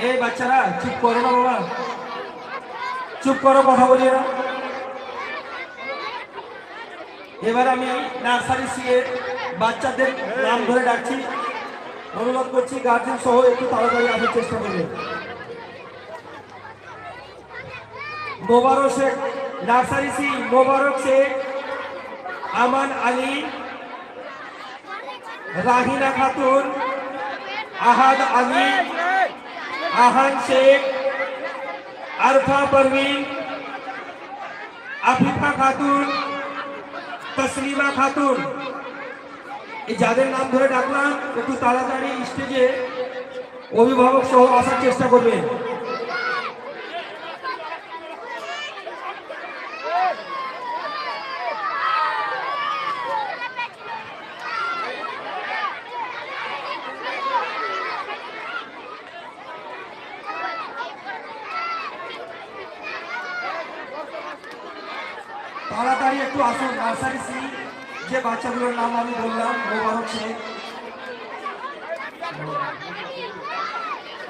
এই বাচ্চারা চুপ করো না বাবা, চুপ করো, কথা বলি না। এবার আমি নার্সারি সি এর বাচ্চাদের নাম ধরে ডাকছি, অনুরোধ করছি গার্জেন সহ একটু তাড়াতাড়ি আসার চেষ্টা করবেন। মোবারক শেখ, নার্সারি সি মোবারক শেখ, আমান আলী, রাহিনা খাতুন, আহাদ আলী, আহান শেখ, আরফা পারভিন, আফিফা খাতুন, তসলিমা খাতুন। এই যাদের নাম ধরে ডাকলাম একটু তাড়াতাড়ি স্টেজে অভিভাবক সহ আসার চেষ্টা করবেন। তাড়াতাড়ি একটু আসুন। নার্সারি সি যে বাচ্চাগুলোর নাম আমি বললাম, মোবারক শেখ,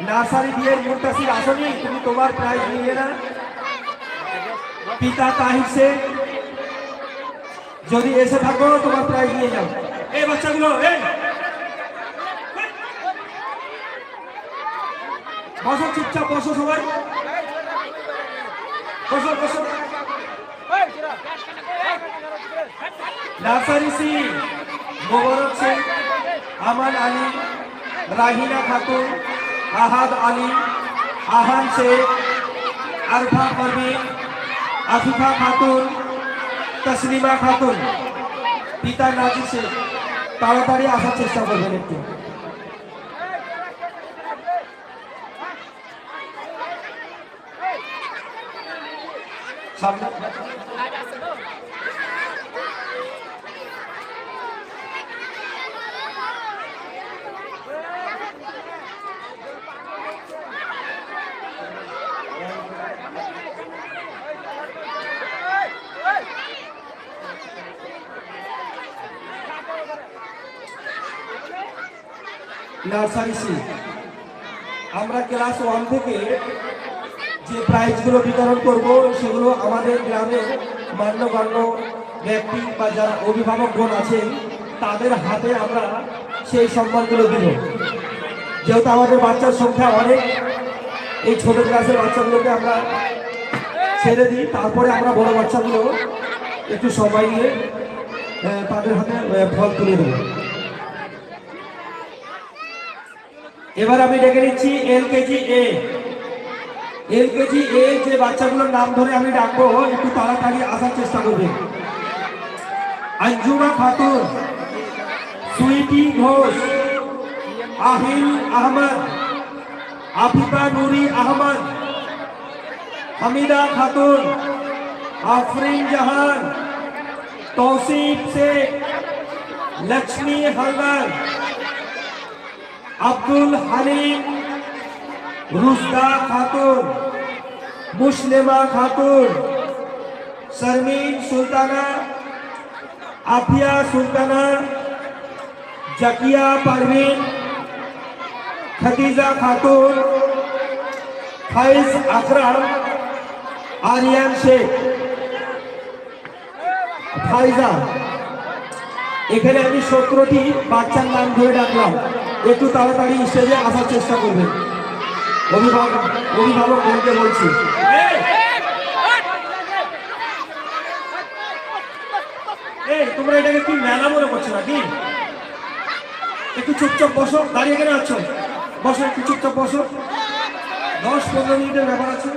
নার্সারি দিয়ে মুন্তাসির আসনি, তুমি তোমার প্রাইজ নিয়ে না। পিতা তাহির শেখ, যদি এসে থাকো তোমার প্রাইজ নিয়ে যাও। এই বাচ্চাগুলো বসো, চুপচাপ বসো, সবাই বসো বসো। নার্সারি সি মোবারক শেখ, আমান আলী, রাহিনা খাতুন, আহাদ আলী, আহান শেখ, আরফা পারভিন, আফিফা খাতুন, তসলিমা খাতুন, পিতা নাজির শেখ। তাড়াতাড়ি আসার চেষ্টা করবেন একটু। সামনে নার্সারি সি আমরা ক্লাস 1 থেকে যে প্রাইজগুলো বিতরণ করব সেগুলো আমাদের গ্রামের মান্যগণ্য ব্যক্তি বা যারা অভিভাবকগণ আছেন তাদের হাতে আমরা সেই সম্মানগুলো দিব। যেহেতু আমাদের বাচ্চার সংখ্যা অনেক, এই ছোট ক্লাসের বাচ্চাগুলোকে আমরা ছেড়ে দিই, তারপরে আমরা বড় বাচ্চাগুলো একটু সময় নিয়ে তাদের হাতে ফল তুলে দেব। এবার আমি ডেকে নিচ্ছি এলকেজি এ। এলকেজি এ যে বাচ্চাগুলোর নাম ধরে আমি ডাকবো একটু তাড়াতাড়ি আসার চেষ্টা করবে। अंजुमा खातून, सुईटी घोष, আহিল আহমদ, আফিফা নুরি আহমদ, হামিদা খাতুন, আফরিন জাহান, তৌসিফ শেখ, লক্ষ্মী হালদার, আব্দুল হালিম, রুশদা খাতুন, মুসলিমা খাতুন, শর্মিন সুলতানা, আফিয়া সুলতানা, জাকিয়া পারভিন, खदीजा खातून, फाइज আকরাম, আরিয়ান শেখ, ফাইজা। এখানে আমি 17টি বাচ্চার নাম ধরে ডাকলাম, একটু তাড়াতাড়ি স্টেজে আসার চেষ্টা করবেন। অভিভাবক বলতে বলছি, তোমরা এটাকে কি মেলা মনে করছো নাকি? একটু চুপচাপ বসো, দাঁড়িয়ে কেন আছো? বসো, একটু চুপচাপ বসো, 10-15 মিনিটের ব্যাপার আছে।